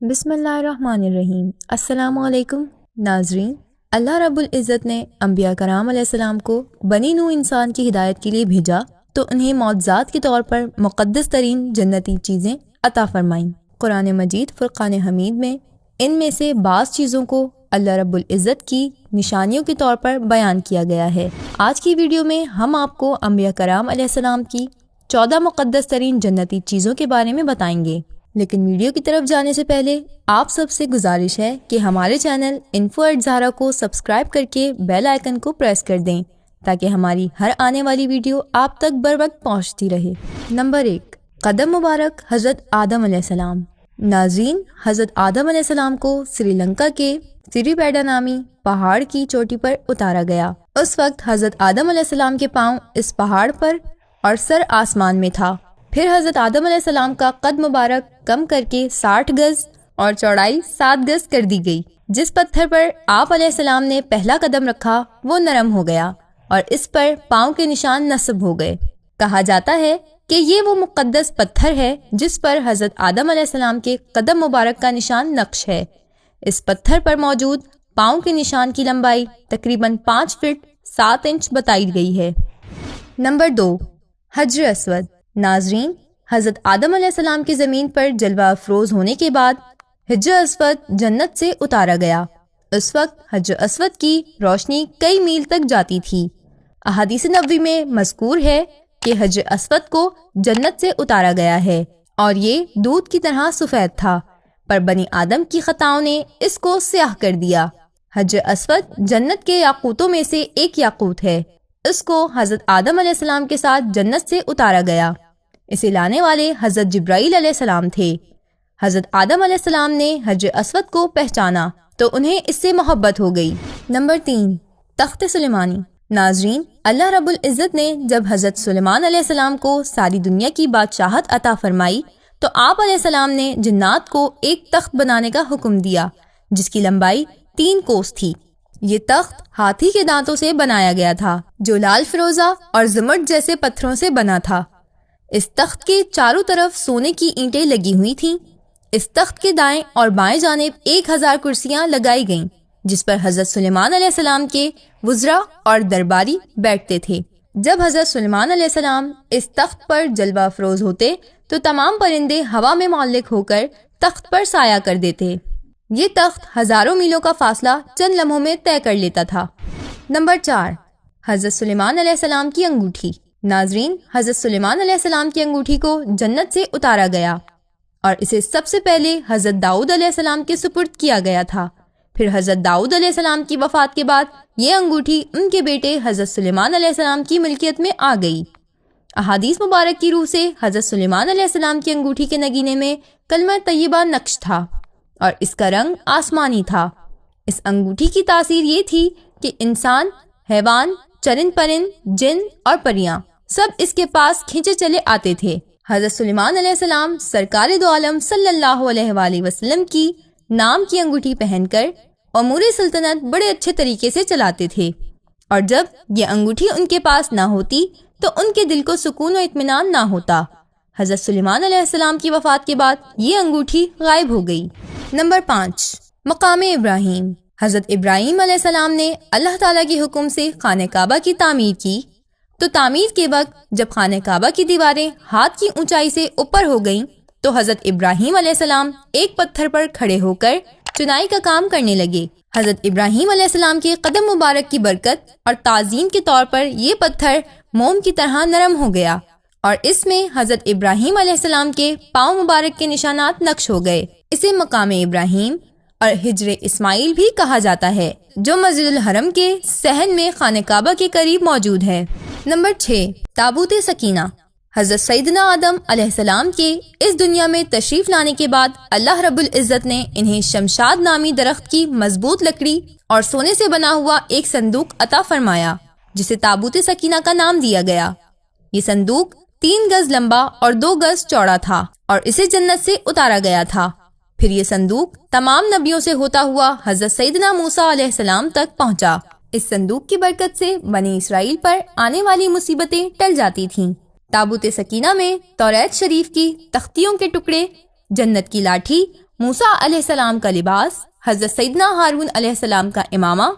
بسم اللہ الرحمن الرحیم۔ السلام علیکم ناظرین، اللہ رب العزت نے انبیاء کرام علیہ السلام کو بنی نوع انسان کی ہدایت کے لیے بھیجا تو انہیں معجزات کے طور پر مقدس ترین جنتی چیزیں عطا فرمائیں۔ قرآن مجید فرقان حمید میں ان میں سے بعض چیزوں کو اللہ رب العزت کی نشانیوں کے طور پر بیان کیا گیا ہے۔ آج کی ویڈیو میں ہم آپ کو انبیاء کرام علیہ السلام کی 14 مقدس ترین جنتی چیزوں کے بارے میں بتائیں گے، لیکن ویڈیو کی طرف جانے سے پہلے آپ سب سے گزارش ہے کہ ہمارے چینل info@zahra کو سبسکرائب کر کے بیل آئیکن کو پریس کر دیں تاکہ ہماری ہر آنے والی ویڈیو آپ تک بر وقت پہنچتی رہے۔ نمبر 1، قدم مبارک حضرت آدم علیہ السلام۔ ناظرین، حضرت آدم علیہ السلام کو سری لنکا کے سری پیڈا نامی پہاڑ کی چوٹی پر اتارا گیا۔ اس وقت حضرت آدم علیہ السلام کے پاؤں اس پہاڑ پر اور سر آسمان میں تھا۔ پھر حضرت آدم علیہ السلام کا قد مبارک کم کر کے 60 گز اور چوڑائی 7 گز کر دی گئی۔ جس پتھر پر آپ علیہ السلام نے پہلا قدم رکھا وہ نرم ہو گیا اور اس پر پاؤں کے نشان نصب ہو گئے۔ کہا جاتا ہے کہ یہ وہ مقدس پتھر ہے جس پر حضرت آدم علیہ السلام کے قدم مبارک کا نشان نقش ہے۔ اس پتھر پر موجود پاؤں کے نشان کی لمبائی تقریباً 5 فٹ 7 انچ بتائی گئی ہے۔ نمبر 2، حجر اسود۔ ناظرین، حضرت آدم علیہ السلام کی زمین پر جلوہ افروز ہونے کے بعد حجر اسود جنت سے اتارا گیا۔ اس وقت حجر اسود کی روشنی کئی میل تک جاتی تھی۔ احادیث نبوی میں مذکور ہے کہ حجر اسود کو جنت سے اتارا گیا ہے اور یہ دودھ کی طرح سفید تھا، پر بنی آدم کی خطاؤں نے اس کو سیاہ کر دیا۔ حجر اسود جنت کے یاقوتوں میں سے ایک یاقوت ہے۔ اس کو حضرت آدم علیہ السلام کے ساتھ جنت سے اتارا گیا۔ اسے لانے والے حضرت جبرائیل علیہ السلام تھے۔ حضرت آدم علیہ السلام نے حجر اسود کو پہچانا تو انہیں اس سے محبت ہو گئی۔ نمبر 3، تخت سلیمانی۔ ناظرین، اللہ رب العزت نے جب حضرت سلیمان علیہ السلام کو ساری دنیا کی بادشاہت عطا فرمائی تو آپ علیہ السلام نے جنات کو ایک تخت بنانے کا حکم دیا جس کی لمبائی 3 کوس تھی۔ یہ تخت ہاتھی کے دانتوں سے بنایا گیا تھا جو لال فروزہ اور زمرد جیسے پتھروں سے بنا تھا۔ اس تخت کے چاروں طرف سونے کی اینٹیں لگی ہوئی تھیں۔ اس تخت کے دائیں اور بائیں جانب 1000 کرسیاں لگائی گئیں جس پر حضرت سلیمان علیہ السلام کے وزراء اور درباری بیٹھتے تھے۔ جب حضرت سلیمان علیہ السلام اس تخت پر جلوہ افروز ہوتے تو تمام پرندے ہوا میں معلق ہو کر تخت پر سایہ کر دیتے۔ یہ تخت ہزاروں میلوں کا فاصلہ چند لمحوں میں طے کر لیتا تھا۔ نمبر 4، حضرت سلیمان علیہ السلام کی انگوٹھی۔ ناظرین، حضرت سلیمان علیہ السلام کی انگوٹھی کو جنت سے اتارا گیا اور اسے سب سے پہلے حضرت داؤد علیہ السلام کے سپرد کیا گیا تھا۔ پھر حضرت داؤد علیہ السلام کی وفات کے بعد یہ انگوٹھی ان کے بیٹے حضرت سلیمان علیہ السلام کی ملکیت میں آ گئی۔ احادیث مبارک کی روح سے حضرت سلیمان علیہ السلام کی انگوٹھی کے نگینے میں کلمہ طیبہ نقش تھا اور اس کا رنگ آسمانی تھا۔ اس انگوٹھی کی تاثیر یہ تھی کہ انسان، حیوان، چرند پرند، جن اور پریاں سب اس کے پاس کھینچے چلے آتے تھے۔ حضرت سلیمان علیہ السلام سرکار دو عالم صلی اللہ علیہ وآلہ وسلم کی نام کی انگوٹھی پہن کر امور سلطنت بڑے اچھے طریقے سے چلاتے تھے، اور جب یہ انگوٹھی ان کے پاس نہ ہوتی تو ان کے دل کو سکون و اطمینان نہ ہوتا۔ حضرت سلیمان علیہ السلام کی وفات کے بعد یہ انگوٹھی غائب ہو گئی۔ نمبر 5، مقام ابراہیم۔ حضرت ابراہیم علیہ السلام نے اللہ تعالیٰ کے حکم سے خانہ کعبہ کی تعمیر کی تو تعمیر کے وقت جب خانہ کعبہ کی دیواریں ہاتھ کی اونچائی سے اوپر ہو گئیں تو حضرت ابراہیم علیہ السلام ایک پتھر پر کھڑے ہو کر چنائی کا کام کرنے لگے۔ حضرت ابراہیم علیہ السلام کے قدم مبارک کی برکت اور تعظیم کے طور پر یہ پتھر موم کی طرح نرم ہو گیا اور اس میں حضرت ابراہیم علیہ السلام کے پاؤں مبارک کے نشانات نقش ہو گئے۔ اسے مقام ابراہیم اور حجر اسماعیل بھی کہا جاتا ہے جو مسجد الحرم کے صحن میں خانہ کعبہ کے قریب موجود ہے۔ نمبر 6، تابوت سکینہ۔ حضرت سیدنا آدم علیہ السلام کے اس دنیا میں تشریف لانے کے بعد اللہ رب العزت نے انہیں شمشاد نامی درخت کی مضبوط لکڑی اور سونے سے بنا ہوا ایک صندوق عطا فرمایا جسے تابوت سکینہ کا نام دیا گیا۔ یہ صندوق 3 گز لمبا اور 2 گز چوڑا تھا اور اسے جنت سے اتارا گیا تھا۔ پھر یہ صندوق تمام نبیوں سے ہوتا ہوا حضرت سیدنا موسیٰ علیہ السلام تک پہنچا۔ اس صندوق کی برکت سے بنی اسرائیل پر آنے والی مصیبتیں ٹل جاتی تھیں۔ تابوت سکینہ میں توریت شریف کی تختیوں کے ٹکڑے، جنت کی لاٹھی موسیٰ علیہ السلام کا لباس، حضرت سیدنا ہارون علیہ السلام کا امامہ،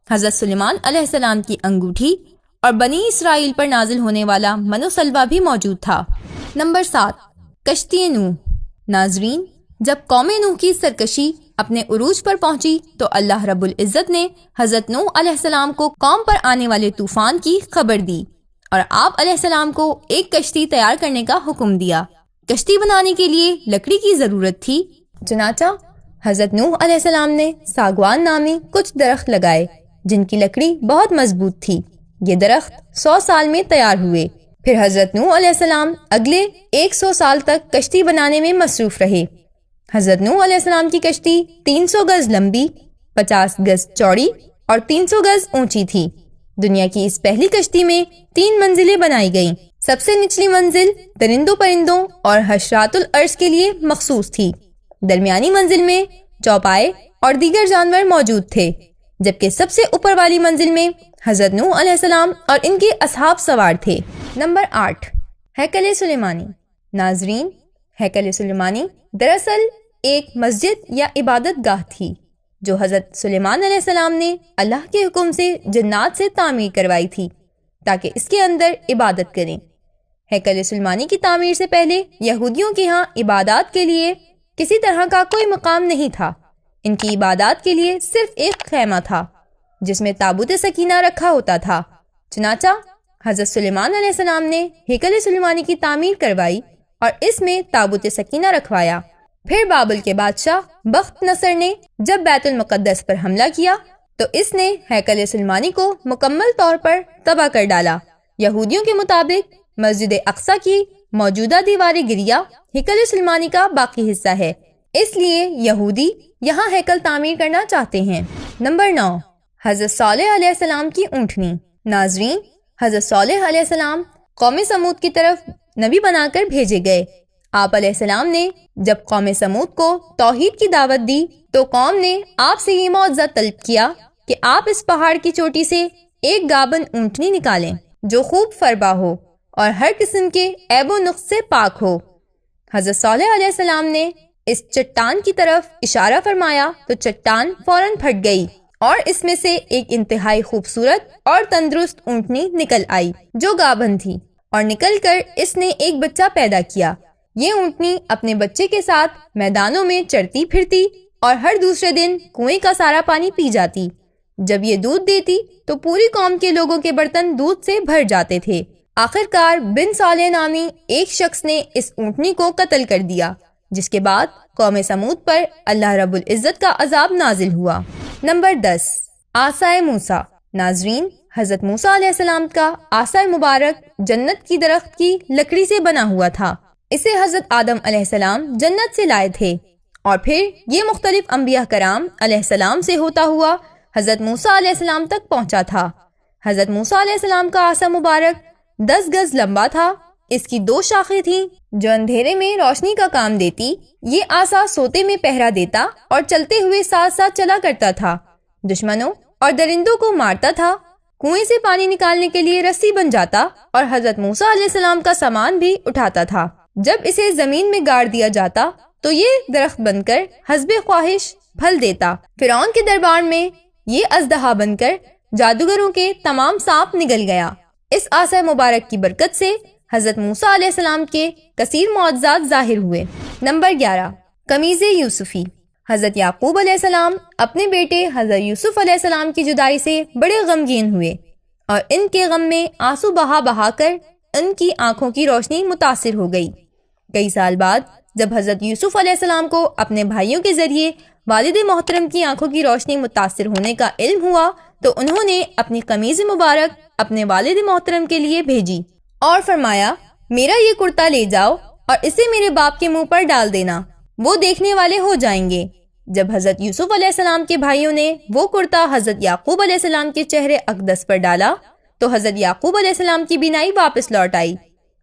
حضرت سلیمان علیہ السلام کی انگوٹھی اور بنی اسرائیل پر نازل ہونے والا من و سلوہ بھی موجود تھا۔ نمبر 7، کشتی نوح۔ ناظرین، جب قوم نوح کی سرکشی اپنے عروج پر پہنچی تو اللہ رب العزت نے حضرت نوح علیہ السلام کو قوم پر آنے والے طوفان کی خبر دی اور آپ علیہ السلام کو ایک کشتی تیار کرنے کا حکم دیا۔ کشتی بنانے کے لیے لکڑی کی ضرورت تھی، چنانچہ حضرت نوح علیہ السلام نے ساگوان نامی کچھ درخت لگائے جن کی لکڑی بہت مضبوط تھی۔ یہ درخت 100 سال میں تیار ہوئے۔ پھر حضرت نوح علیہ السلام اگلے 100 سال تک کشتی بنانے میں مصروف رہے۔ حضرت نوح علیہ السلام کی کشتی 300 گز لمبی، 50 گز چوڑی اور 300 گز اونچی تھی۔ دنیا کی اس پہلی کشتی میں 3 منزلیں بنائی گئیں۔ سب سے نچلی منزل درندوں پرندوں اور حشرات الارض کے لیے مخصوص تھی۔ درمیانی منزل میں چوپائے اور دیگر جانور موجود تھے، جبکہ سب سے اوپر والی منزل میں حضرت نوح علیہ السلام اور ان کے اصحاب سوار تھے۔ نمبر 8، ہیکل سلیمانی۔ ناظرین، ہیکل سلیمانی دراصل ایک مسجد یا عبادت گاہ تھی جو حضرت سلیمان علیہ السلام نے اللہ کے حکم سے جنات سے تعمیر کروائی تھی تاکہ اس کے اندر عبادت کریں۔ ہیکل سلیمانی کی تعمیر سے پہلے یہودیوں کے ہاں عبادات کے لیے کسی طرح کا کوئی مقام نہیں تھا۔ ان کی عبادات کے لیے صرف ایک خیمہ تھا جس میں تابوت سکینہ رکھا ہوتا تھا۔ چنانچہ حضرت سلیمان علیہ السلام نے ہیکل سلیمانی کی تعمیر کروائی اور اس میں تابوت سکینہ رکھوایا۔ پھر بابل کے بادشاہ بخت نصر نے جب بیت المقدس پر حملہ کیا تو اس نے ہیکل سلیمانی کو مکمل طور پر تباہ کر ڈالا۔ یہودیوں کے مطابق مسجد اقصی کی موجودہ دیوار گریا ہیکل سلیمانی کا باقی حصہ ہے، اس لیے یہودی یہاں ہیکل تعمیر کرنا چاہتے ہیں۔ نمبر 9، حضرت صالح علیہ السلام کی اونٹنی۔ ناظرین، حضرت صالح علیہ السلام قوم سمود کی طرف نبی بنا کر بھیجے گئے۔ آپ علیہ السلام نے جب قوم سمود کو توحید کی دعوت دی تو قوم نے آپ سے یہ معجزہ طلب کیا کہ آپ اس پہاڑ کی چوٹی سے ایک گابن اونٹنی نکالیں جو خوب فربا ہو اور ہر قسم کے عیب و نقص سے پاک ہو۔ حضرت صالح علیہ السلام نے اس چٹان کی طرف اشارہ فرمایا تو چٹان فوراً پھٹ گئی اور اس میں سے ایک انتہائی خوبصورت اور تندرست اونٹنی نکل آئی جو گابن تھی، اور نکل کر اس نے ایک بچہ پیدا کیا۔ یہ اونٹنی اپنے بچے کے ساتھ میدانوں میں چرتی پھرتی اور ہر دوسرے دن کنویں کا سارا پانی پی جاتی۔ جب یہ دودھ دیتی تو پوری قوم کے لوگوں کے برتن دودھ سے بھر جاتے تھے۔ آخرکار بن صالح نامی ایک شخص نے اس اونٹنی کو قتل کر دیا، جس کے بعد قوم سمود پر اللہ رب العزت کا عذاب نازل ہوا۔ نمبر 10، عصائے موسیٰ۔ ناظرین، حضرت موسیٰ علیہ السلام کا عصا مبارک جنت کی درخت کی لکڑی سے بنا ہوا تھا۔ اسے حضرت آدم علیہ السلام جنت سے لائے تھے اور پھر یہ مختلف انبیاء کرام علیہ السلام سے ہوتا ہوا حضرت موسیٰ علیہ السلام تک پہنچا تھا۔ حضرت موسیٰ علیہ السلام کا عصا مبارک 10 گز لمبا تھا۔ اس کی 2 شاخیں تھیں جو اندھیرے میں روشنی کا کام دیتی۔ یہ عصا سوتے میں پہرا دیتا اور چلتے ہوئے ساتھ ساتھ چلا کرتا تھا، دشمنوں اور درندوں کو مارتا تھا، کنویں سے پانی نکالنے کے لیے رسی بن جاتا اور حضرت موسیٰ علیہ السلام کا سامان بھی اٹھاتا تھا۔ جب اسے زمین میں گاڑ دیا جاتا تو یہ درخت بن کر حسب خواہش پھل دیتا۔ فرعون کے دربار میں یہ اژدہا بن کر جادوگروں کے تمام سانپ نگل گیا۔ اس عصا مبارک کی برکت سے حضرت موسیٰ علیہ السلام کے کثیر معجزات ظاہر ہوئے۔ نمبر 11، قمیض یوسفی۔ حضرت یعقوب علیہ السلام اپنے بیٹے حضرت یوسف علیہ السلام کی جدائی سے بڑے غمگین ہوئے اور ان کے غم میں آنسو بہا بہا کر ان کی آنکھوں کی روشنی متاثر ہو گئی۔ کئی سال بعد جب حضرت یوسف علیہ السلام کو اپنے بھائیوں کے ذریعے والد محترم کی آنکھوں کی روشنی متاثر ہونے کا علم ہوا تو انہوں نے اپنی قمیض مبارک اپنے والد محترم کے لیے بھیجی اور فرمایا، میرا یہ کرتا لے جاؤ اور اسے میرے باپ کے منہ پر ڈال دینا، وہ دیکھنے والے ہو جائیں گے۔ جب حضرت یوسف علیہ السلام کے بھائیوں نے وہ کرتا حضرت یعقوب علیہ السلام کے چہرے اقدس پر ڈالا تو حضرت یعقوب علیہ السلام کی بینائی واپس لوٹ آئی۔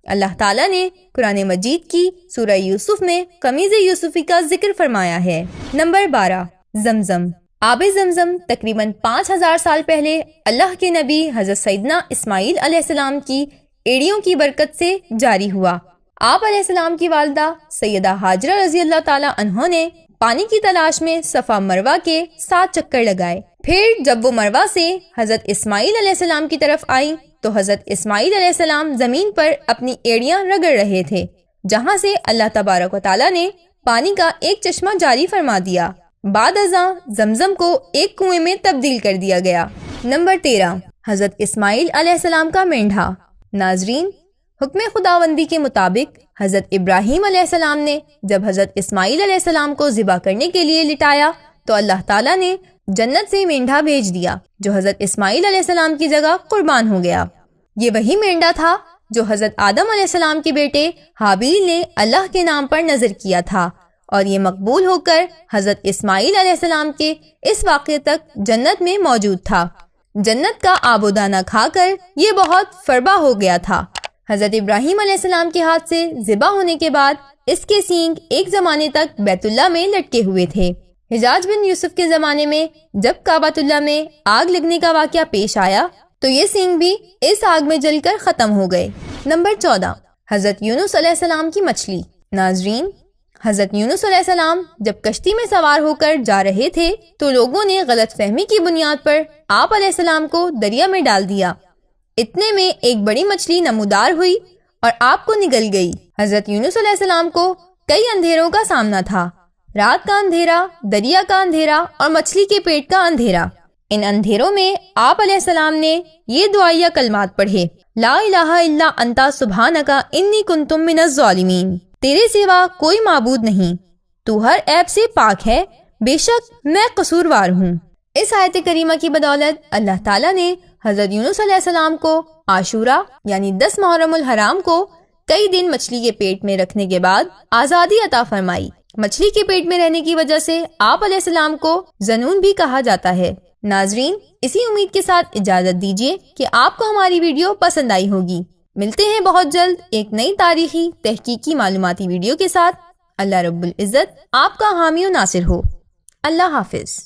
اللہ تعالیٰ نے قرآن مجید کی سورہ یوسف میں قمیض یوسفی کا ذکر فرمایا ہے۔ نمبر 12، زمزم۔ آب زمزم تقریباً 5000 سال پہلے اللہ کے نبی حضرت سیدنا اسماعیل علیہ السلام کی ایڑیوں کی برکت سے جاری ہوا۔ آپ علیہ السلام کی والدہ سیدہ ہاجرہ رضی اللہ تعالیٰ عنہ نے پانی کی تلاش میں صفا مروہ کے 7 چکر لگائے۔ پھر جب وہ مروہ سے حضرت اسماعیل علیہ السلام کی طرف آئیں تو حضرت اسماعیل علیہ السلام زمین پر اپنی ایڑیاں رگڑ رہے تھے، جہاں سے اللہ تبارک و تعالیٰ نے پانی کا ایک چشمہ جاری فرما دیا۔ بعد ازاں زمزم کو ایک کنویں میں تبدیل کر دیا گیا۔ نمبر 13، حضرت اسماعیل علیہ السلام کا مینڈھا۔ ناظرین، حکم خداوندی کے مطابق حضرت ابراہیم علیہ السلام نے جب حضرت اسماعیل علیہ السلام کو ذبح کرنے کے لیے لٹایا تو اللہ تعالیٰ نے جنت سے مینڈھا بھیج دیا جو حضرت اسماعیل علیہ السلام کی جگہ قربان ہو گیا۔ یہ وہی مینڈھا تھا جو حضرت آدم علیہ السلام کے بیٹے حابیل نے اللہ کے نام پر نذر کیا تھا، اور یہ مقبول ہو کر حضرت اسماعیل علیہ السلام کے اس واقعے تک جنت میں موجود تھا۔ جنت کا آب و دانہ کھا کر یہ بہت فربا ہو گیا تھا۔ حضرت ابراہیم علیہ السلام کے ہاتھ سے ذبح ہونے کے بعد اس کے سینگ ایک زمانے تک بیت اللہ میں لٹکے ہوئے تھے۔ حجاج بن یوسف کے زمانے میں جب کعبۃ اللہ میں آگ لگنے کا واقعہ پیش آیا تو یہ سینگ بھی اس آگ میں جل کر ختم ہو گئے۔ نمبر 14، حضرت یونس علیہ السلام کی مچھلی۔ ناظرین، حضرت یونس علیہ السلام جب کشتی میں سوار ہو کر جا رہے تھے تو لوگوں نے غلط فہمی کی بنیاد پر آپ علیہ السلام کو دریا میں ڈال دیا۔ اتنے میں ایک بڑی مچھلی نمودار ہوئی اور آپ کو نگل گئی۔ حضرت یونس علیہ السلام کو کئی اندھیروں کا سامنا تھا، رات کا اندھیرا، دریا کا اندھیرا اور مچھلی کے پیٹ کا اندھیرا۔ ان اندھیروں میں آپ علیہ السلام نے یہ دعائیہ کلمات پڑھے، لا الہ الا انت سبحانک انی کنت من الظالمین، تیرے سوا کوئی معبود نہیں، تو ہر عیب سے پاک ہے، بے شک میں قصوروار ہوں۔ اس آیت کریمہ کی بدولت اللہ تعالیٰ نے حضرت یونس علیہ السلام کو عاشورہ یعنی 10 محرم الحرام کو کئی دن مچھلی کے پیٹ میں رکھنے کے بعد آزادی عطا فرمائی۔ مچھلی کے پیٹ میں رہنے کی وجہ سے آپ علیہ السلام کو ذنون بھی کہا جاتا ہے۔ ناظرین، اسی امید کے ساتھ اجازت دیجیے کہ آپ کو ہماری ویڈیو پسند آئی ہوگی۔ ملتے ہیں بہت جلد ایک نئی تاریخی تحقیقی معلوماتی ویڈیو کے ساتھ۔ اللہ رب العزت آپ کا حامی و ناصر ہو۔ اللہ حافظ۔